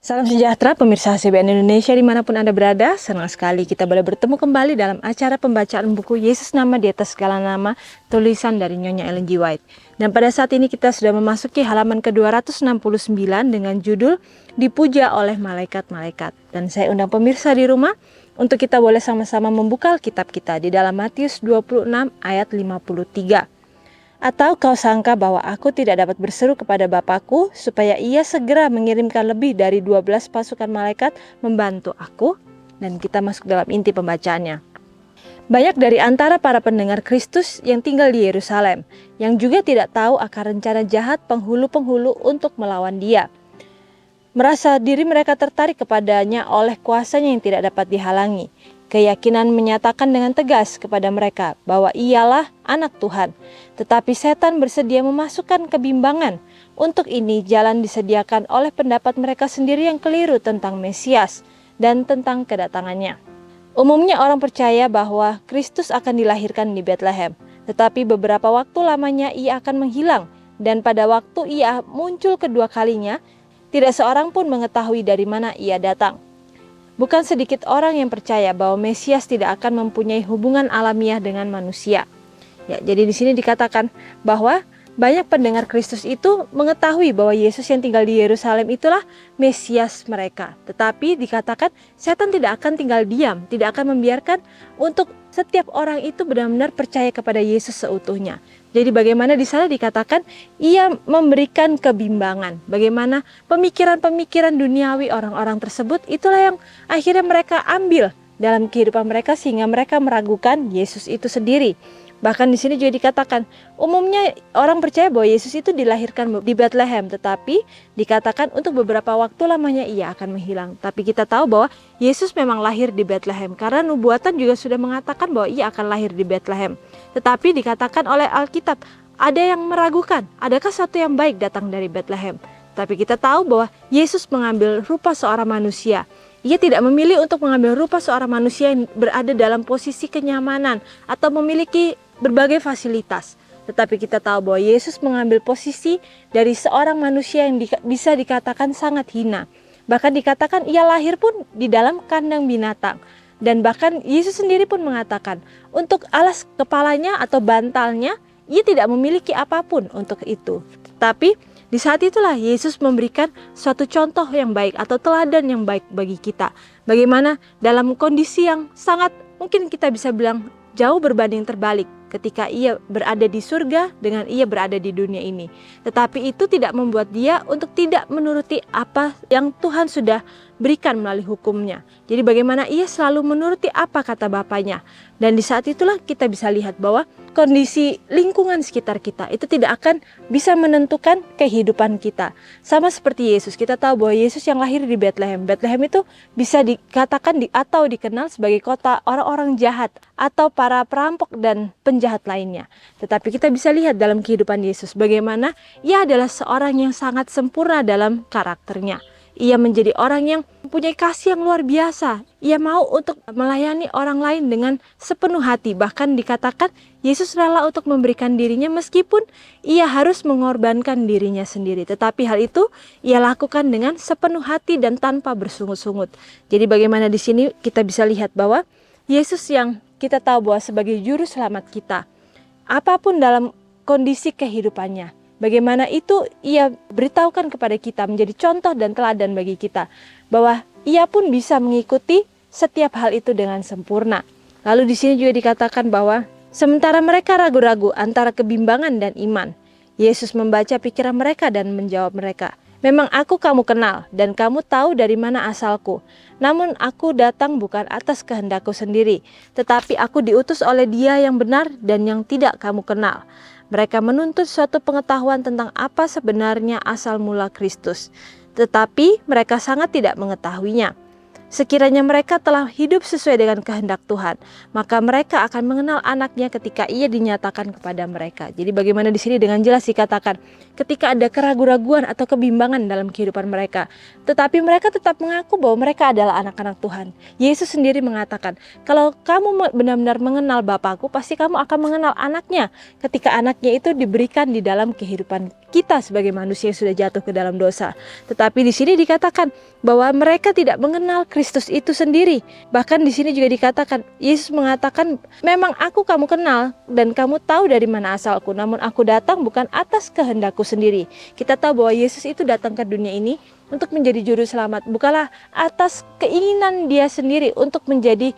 Salam sejahtera pemirsa HCBN Indonesia dimanapun Anda berada. Senang sekali kita boleh bertemu kembali dalam acara pembacaan buku Yesus Nama di Atas Segala Nama, tulisan dari Nyonya Ellen G. White. Dan pada saat ini kita sudah memasuki halaman ke-269 dengan judul Dipuja oleh Malaikat-Malaikat. Dan saya undang pemirsa di rumah untuk kita boleh sama-sama membuka Alkitab kita di dalam Matius 26 ayat 53. Atau kau sangka bahwa aku tidak dapat berseru kepada Bapakku supaya ia segera mengirimkan lebih dari 12 pasukan malaikat membantu aku? Dan kita masuk dalam inti pembacaannya. Banyak dari antara para pendengar Kristus yang tinggal di Yerusalem, yang juga tidak tahu akan rencana jahat penghulu-penghulu untuk melawan dia. Merasa diri mereka tertarik kepadanya oleh kuasanya yang tidak dapat dihalangi. Keyakinan menyatakan dengan tegas kepada mereka bahwa ialah anak Tuhan. Tetapi setan bersedia memasukkan kebimbangan. Untuk ini jalan disediakan oleh pendapat mereka sendiri yang keliru tentang Mesias dan tentang kedatangannya. Umumnya orang percaya bahwa Kristus akan dilahirkan di Bethlehem. Tetapi beberapa waktu lamanya ia akan menghilang. Dan pada waktu ia muncul kedua kalinya, tidak seorang pun mengetahui dari mana ia datang. Bukan sedikit orang yang percaya bahwa Mesias tidak akan mempunyai hubungan alamiah dengan manusia. Ya, jadi di sini dikatakan bahwa banyak pendengar Kristus itu mengetahui bahwa Yesus yang tinggal di Yerusalem itulah Mesias mereka. Tetapi dikatakan setan tidak akan tinggal diam, tidak akan membiarkan untuk setiap orang itu benar-benar percaya kepada Yesus seutuhnya. Jadi bagaimana di sana dikatakan ia memberikan kebimbangan. Bagaimana pemikiran-pemikiran duniawi orang-orang tersebut itulah yang akhirnya mereka ambil dalam kehidupan mereka sehingga mereka meragukan Yesus itu sendiri. Bahkan di sini juga dikatakan umumnya orang percaya bahwa Yesus itu dilahirkan di Bethlehem, tetapi dikatakan untuk beberapa waktu lamanya ia akan menghilang. Tapi kita tahu bahwa Yesus memang lahir di Bethlehem karena nubuatan juga sudah mengatakan bahwa ia akan lahir di Bethlehem. Tetapi dikatakan oleh Alkitab ada yang meragukan, adakah sesuatu yang baik datang dari Bethlehem? Tapi kita tahu bahwa Yesus mengambil rupa seorang manusia. Ia tidak memilih untuk mengambil rupa seorang manusia yang berada dalam posisi kenyamanan atau memiliki berbagai fasilitas. Tetapi kita tahu bahwa Yesus mengambil posisi dari seorang manusia yang bisa dikatakan sangat hina. Bahkan dikatakan ia lahir pun di dalam kandang binatang. Dan bahkan Yesus sendiri pun mengatakan untuk alas kepalanya atau bantalnya ia tidak memiliki apapun untuk itu. Tetapi di saat itulah Yesus memberikan suatu contoh yang baik atau teladan yang baik bagi kita. Bagaimana dalam kondisi yang sangat mungkin kita bisa bilang jauh berbanding terbalik ketika ia berada di surga dengan ia berada di dunia ini. Tetapi itu tidak membuat dia untuk tidak menuruti apa yang Tuhan sudah berikan melalui hukumnya. Jadi bagaimana ia selalu menuruti apa kata Bapaknya. Dan di saat itulah kita bisa lihat bahwa kondisi lingkungan sekitar kita itu tidak akan bisa menentukan kehidupan kita. Sama seperti Yesus, kita tahu bahwa Yesus yang lahir di Bethlehem. Bethlehem itu bisa dikatakan atau dikenal sebagai kota orang-orang jahat atau para perampok dan penjahat lainnya. Tetapi kita bisa lihat dalam kehidupan Yesus bagaimana ia adalah seorang yang sangat sempurna dalam karakternya. Ia menjadi orang yang mempunyai kasih yang luar biasa. Ia mau untuk melayani orang lain dengan sepenuh hati. Bahkan dikatakan Yesus rela untuk memberikan dirinya meskipun ia harus mengorbankan dirinya sendiri. Tetapi hal itu ia lakukan dengan sepenuh hati dan tanpa bersungut-sungut. Jadi bagaimana di sini kita bisa lihat bahwa Yesus yang kita tahu bahwa sebagai juru selamat kita, apapun dalam kondisi kehidupannya, bagaimana itu ia beritahukan kepada kita menjadi contoh dan teladan bagi kita. Bahwa ia pun bisa mengikuti setiap hal itu dengan sempurna. Lalu di sini juga dikatakan bahwa sementara mereka ragu-ragu antara kebimbangan dan iman, Yesus membaca pikiran mereka dan menjawab mereka. Memang aku kamu kenal dan kamu tahu dari mana asalku. Namun aku datang bukan atas kehendakku sendiri, tetapi aku diutus oleh Dia yang benar dan yang tidak kamu kenal. Mereka menuntut suatu pengetahuan tentang apa sebenarnya asal mula Kristus, tetapi mereka sangat tidak mengetahuinya. Sekiranya mereka telah hidup sesuai dengan kehendak Tuhan, maka mereka akan mengenal anaknya ketika ia dinyatakan kepada mereka. Jadi bagaimana di sini dengan jelas dikatakan, ketika ada keraguan-raguan atau kebimbangan dalam kehidupan mereka, tetapi mereka tetap mengaku bahwa mereka adalah anak-anak Tuhan. Yesus sendiri mengatakan, kalau kamu benar-benar mengenal Bapakku, pasti kamu akan mengenal anaknya. Ketika anaknya itu diberikan di dalam kehidupan kita sebagai manusia yang sudah jatuh ke dalam dosa. Tetapi di sini dikatakan bahwa mereka tidak mengenal Kristus itu sendiri. Bahkan di sini juga dikatakan, Yesus mengatakan, memang aku kamu kenal dan kamu tahu dari mana asalku, namun aku datang bukan atas kehendakku sendiri. Kita tahu bahwa Yesus itu datang ke dunia ini untuk menjadi juru selamat, bukanlah atas keinginan dia sendiri untuk menjadi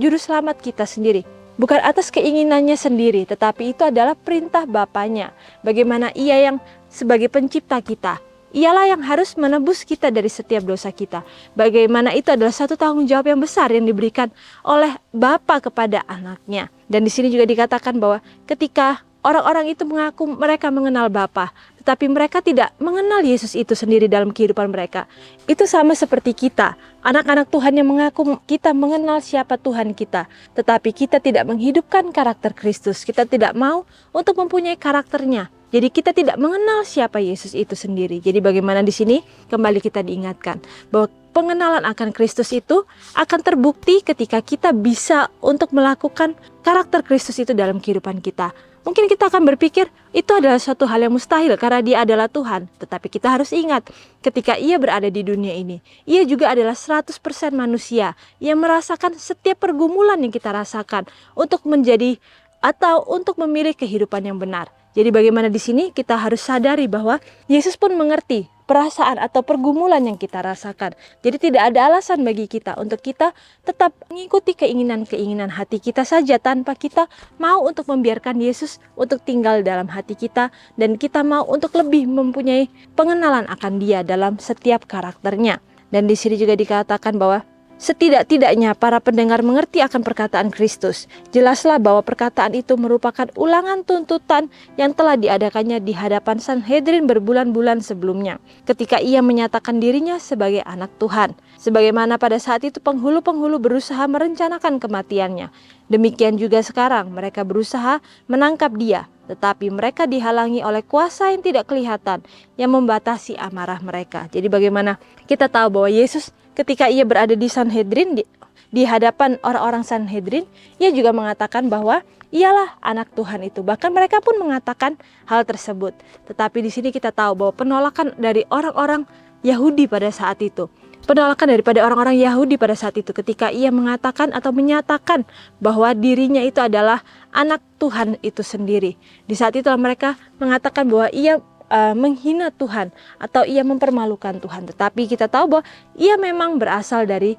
juru selamat kita sendiri. Bukan atas keinginannya sendiri, tetapi itu adalah perintah Bapaknya. Bagaimana ia yang sebagai pencipta kita, ialah yang harus menebus kita dari setiap dosa kita. Bagaimana itu adalah satu tanggung jawab yang besar yang diberikan oleh Bapa kepada anaknya. Dan di sini juga dikatakan bahwa ketika orang-orang itu mengaku mereka mengenal Bapa, tetapi mereka tidak mengenal Yesus itu sendiri dalam kehidupan mereka. Itu sama seperti kita, anak-anak Tuhan yang mengaku kita mengenal siapa Tuhan kita, tetapi kita tidak menghidupkan karakter Kristus. Kita tidak mau untuk mempunyai karakternya. Jadi kita tidak mengenal siapa Yesus itu sendiri. Jadi bagaimana di sini kembali kita diingatkan bahwa pengenalan akan Kristus itu akan terbukti ketika kita bisa untuk melakukan karakter Kristus itu dalam kehidupan kita. Mungkin kita akan berpikir itu adalah suatu hal yang mustahil karena dia adalah Tuhan. Tetapi kita harus ingat ketika ia berada di dunia ini, ia juga adalah 100% manusia yang merasakan setiap pergumulan yang kita rasakan untuk menjadi atau untuk memilih kehidupan yang benar. Jadi bagaimana di sini kita harus sadari bahwa Yesus pun mengerti perasaan atau pergumulan yang kita rasakan. Jadi tidak ada alasan bagi kita untuk kita tetap mengikuti keinginan-keinginan hati kita saja tanpa kita mau untuk membiarkan Yesus untuk tinggal dalam hati kita dan kita mau untuk lebih mempunyai pengenalan akan Dia dalam setiap karakternya. Dan di sini juga dikatakan bahwa setidak-tidaknya para pendengar mengerti akan perkataan Kristus. Jelaslah bahwa perkataan itu merupakan ulangan tuntutan yang telah diadakannya di hadapan Sanhedrin berbulan-bulan sebelumnya, ketika ia menyatakan dirinya sebagai anak Tuhan. Sebagaimana pada saat itu penghulu-penghulu berusaha merencanakan kematiannya, demikian juga sekarang mereka berusaha menangkap dia, tetapi mereka dihalangi oleh kuasa yang tidak kelihatan yang membatasi amarah mereka. Jadi bagaimana kita tahu bahwa Yesus ketika ia berada di Sanhedrin, di hadapan orang-orang Sanhedrin, ia juga mengatakan bahwa ialah anak Tuhan itu. Bahkan mereka pun mengatakan hal tersebut. Tetapi di sini kita tahu bahwa penolakan dari orang-orang Yahudi pada saat itu, penolakan daripada orang-orang Yahudi pada saat itu ketika ia mengatakan atau menyatakan bahwa dirinya itu adalah anak Tuhan itu sendiri. Di saat itu mereka mengatakan bahwa ia menghina Tuhan atau ia mempermalukan Tuhan. Tetapi kita tahu bahwa ia memang berasal dari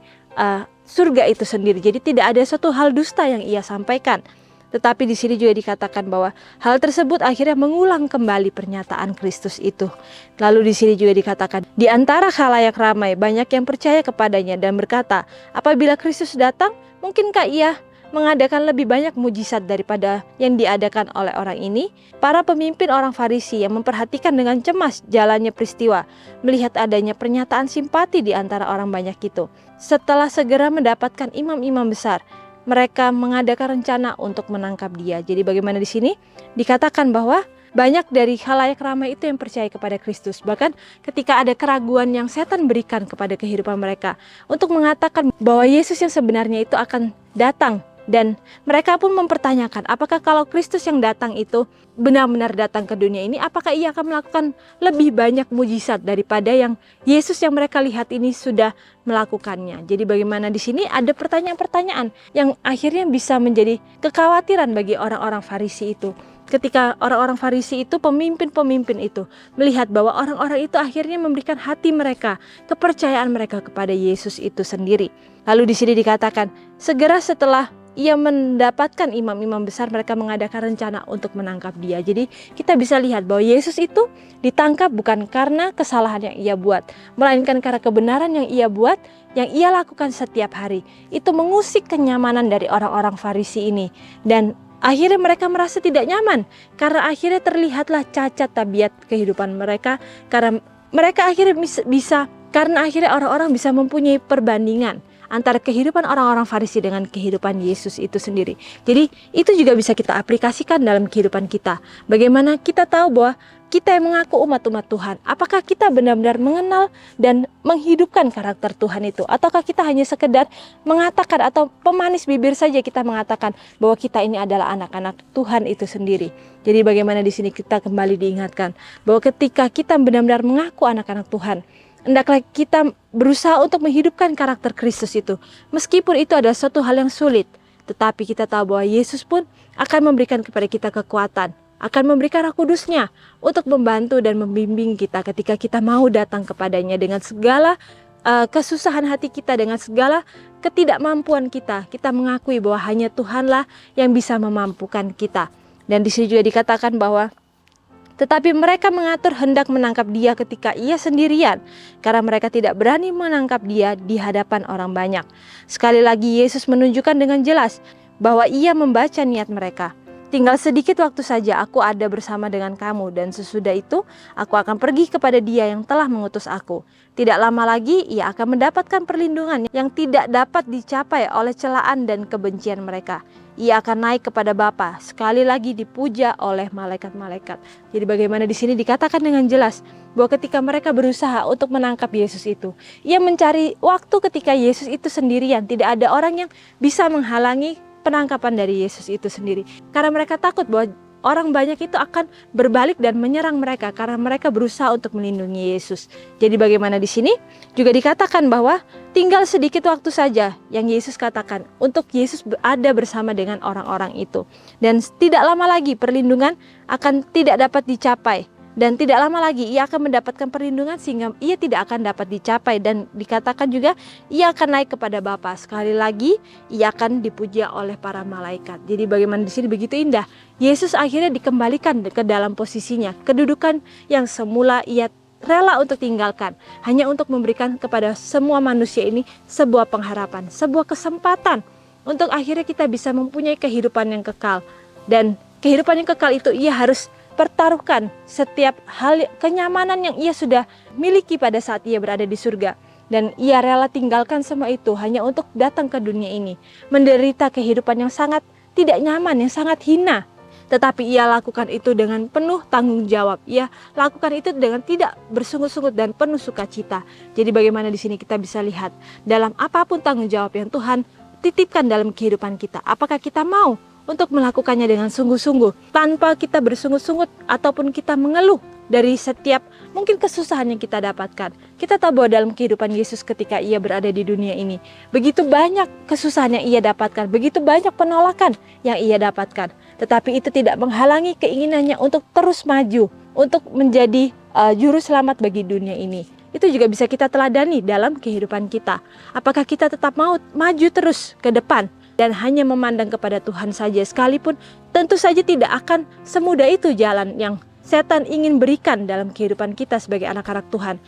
surga itu sendiri. Jadi tidak ada suatu hal dusta yang ia sampaikan. Tetapi di sini juga dikatakan bahwa hal tersebut akhirnya mengulang kembali pernyataan Kristus itu. Lalu di sini juga dikatakan, di antara khalayak ramai banyak yang percaya kepadanya dan berkata, apabila Kristus datang, mungkinkah ia mengadakan lebih banyak mujizat daripada yang diadakan oleh orang ini? Para pemimpin orang Farisi yang memperhatikan dengan cemas jalannya peristiwa, melihat adanya pernyataan simpati di antara orang banyak itu. Setelah segera mendapatkan imam-imam besar, mereka mengadakan rencana untuk menangkap dia. Jadi bagaimana di sini dikatakan bahwa banyak dari khalayak ramai itu yang percaya kepada Kristus. Bahkan ketika ada keraguan yang setan berikan kepada kehidupan mereka untuk mengatakan bahwa Yesus yang sebenarnya itu akan datang. Dan mereka pun mempertanyakan apakah kalau Kristus yang datang itu benar-benar datang ke dunia ini, apakah ia akan melakukan lebih banyak mujizat daripada yang Yesus yang mereka lihat ini sudah melakukannya. Jadi bagaimana di sini ada pertanyaan-pertanyaan yang akhirnya bisa menjadi kekhawatiran bagi orang-orang Farisi itu. Ketika orang-orang Farisi itu, pemimpin-pemimpin itu melihat bahwa orang-orang itu akhirnya memberikan hati mereka, kepercayaan mereka kepada Yesus itu sendiri. Lalu di sini dikatakan, segera setelah ia mendapatkan imam-imam besar, mereka mengadakan rencana untuk menangkap dia. Jadi kita bisa lihat bahwa Yesus itu ditangkap bukan karena kesalahan yang ia buat, melainkan karena kebenaran yang ia buat, yang ia lakukan setiap hari. Itu mengusik kenyamanan dari orang-orang Farisi ini. Dan akhirnya mereka merasa tidak nyaman, karena akhirnya terlihatlah cacat tabiat kehidupan mereka, karena mereka akhirnya bisa Karena akhirnya orang-orang bisa mempunyai perbandingan antara kehidupan orang-orang Farisi dengan kehidupan Yesus itu sendiri. Jadi itu juga bisa kita aplikasikan dalam kehidupan kita. Bagaimana kita tahu bahwa kita yang mengaku umat-umat Tuhan, apakah kita benar-benar mengenal dan menghidupkan karakter Tuhan itu? Ataukah kita hanya sekedar mengatakan atau pemanis bibir saja kita mengatakan bahwa kita ini adalah anak-anak Tuhan itu sendiri. Jadi bagaimana di sini kita kembali diingatkan bahwa ketika kita benar-benar mengaku anak-anak Tuhan, hendaklah kita berusaha untuk menghidupkan karakter Kristus itu. Meskipun itu adalah suatu hal yang sulit, tetapi kita tahu bahwa Yesus pun akan memberikan kepada kita kekuatan, akan memberikan Roh Kudus-Nya untuk membantu dan membimbing kita ketika kita mau datang kepadanya dengan segala kesusahan hati kita, dengan segala ketidakmampuan kita. Kita mengakui bahwa hanya Tuhanlah yang bisa memampukan kita. Dan di sini juga dikatakan bahwa tetapi mereka mengatur hendak menangkap dia ketika ia sendirian, karena mereka tidak berani menangkap dia di hadapan orang banyak. Sekali lagi Yesus menunjukkan dengan jelas bahwa ia membaca niat mereka. Tinggal sedikit waktu saja aku ada bersama dengan kamu, dan sesudah itu aku akan pergi kepada dia yang telah mengutus aku. Tidak lama lagi ia akan mendapatkan perlindungan yang tidak dapat dicapai oleh celaan dan kebencian mereka. Ia akan naik kepada Bapa, sekali lagi dipuja oleh malaikat-malaikat. Jadi bagaimana di sini dikatakan dengan jelas bahwa ketika mereka berusaha untuk menangkap Yesus itu, ia mencari waktu ketika Yesus itu sendirian. Tidak ada orang yang bisa menghalangi penangkapan dari Yesus itu sendiri. Karena mereka takut bahwa orang banyak itu akan berbalik dan menyerang mereka karena mereka berusaha untuk melindungi Yesus. Jadi bagaimana di sini juga dikatakan bahwa tinggal sedikit waktu saja yang Yesus katakan untuk Yesus ada bersama dengan orang-orang itu. Dan tidak lama lagi perlindungan akan tidak dapat dicapai. Dan tidak lama lagi ia akan mendapatkan perlindungan sehingga ia tidak akan dapat dicapai. Dan dikatakan juga ia akan naik kepada Bapa. Sekali lagi ia akan dipuja oleh para malaikat. Jadi bagaimana di sini begitu indah. Yesus akhirnya dikembalikan ke dalam posisinya, kedudukan yang semula ia rela untuk tinggalkan, hanya untuk memberikan kepada semua manusia ini sebuah pengharapan, sebuah kesempatan untuk akhirnya kita bisa mempunyai kehidupan yang kekal. Dan kehidupan yang kekal itu ia harus pertaruhkan setiap hal kenyamanan yang ia sudah miliki pada saat ia berada di surga. Dan ia rela tinggalkan semua itu hanya untuk datang ke dunia ini, menderita kehidupan yang sangat tidak nyaman, yang sangat hina. Tetapi ia lakukan itu dengan penuh tanggung jawab. Ia lakukan itu dengan tidak bersungut-sungut dan penuh sukacita. Jadi bagaimana di sini kita bisa lihat dalam apapun tanggung jawab yang Tuhan titipkan dalam kehidupan kita, apakah kita mau untuk melakukannya dengan sungguh-sungguh tanpa kita bersungut-sungut ataupun kita mengeluh dari setiap mungkin kesusahan yang kita dapatkan. Kita tahu bahwa dalam kehidupan Yesus ketika ia berada di dunia ini, begitu banyak kesusahan yang ia dapatkan, begitu banyak penolakan yang ia dapatkan. Tetapi itu tidak menghalangi keinginannya untuk terus maju, untuk menjadi juru selamat bagi dunia ini. Itu juga bisa kita teladani dalam kehidupan kita. Apakah kita tetap mau maju terus ke depan dan hanya memandang kepada Tuhan saja, sekalipun tentu saja tidak akan semudah itu jalan yang setan ingin berikan dalam kehidupan kita sebagai anak-anak Tuhan.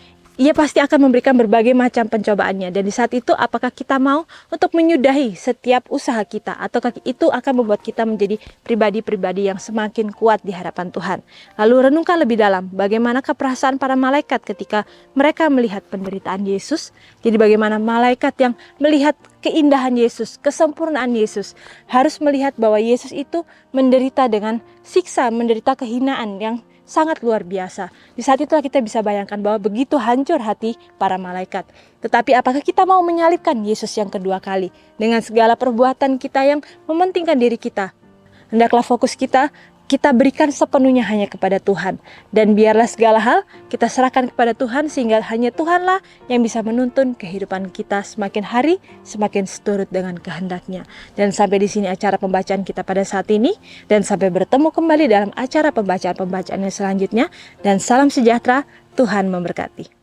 Ia pasti akan memberikan berbagai macam pencobaannya. Dan di saat itu apakah kita mau untuk menyudahi setiap usaha kita, ataukah itu akan membuat kita menjadi pribadi-pribadi yang semakin kuat di hadapan Tuhan. Lalu renungkan lebih dalam bagaimanakah perasaan para malaikat ketika mereka melihat penderitaan Yesus. Jadi bagaimana malaikat yang melihat keindahan Yesus, kesempurnaan Yesus, harus melihat bahwa Yesus itu menderita dengan siksa, menderita kehinaan yang sangat luar biasa. Di saat itulah kita bisa bayangkan bahwa begitu hancur hati para malaikat. Tetapi apakah kita mau menyalibkan Yesus yang kedua kali dengan segala perbuatan kita yang mementingkan diri kita? Hendaklah fokus kita berikan sepenuhnya hanya kepada Tuhan. Dan biarlah segala hal kita serahkan kepada Tuhan, sehingga hanya Tuhanlah yang bisa menuntun kehidupan kita semakin hari semakin seturut dengan kehendak-Nya. Dan sampai di sini acara pembacaan kita pada saat ini, dan sampai bertemu kembali dalam acara pembacaan-pembacaan yang selanjutnya. Dan salam sejahtera, Tuhan memberkati.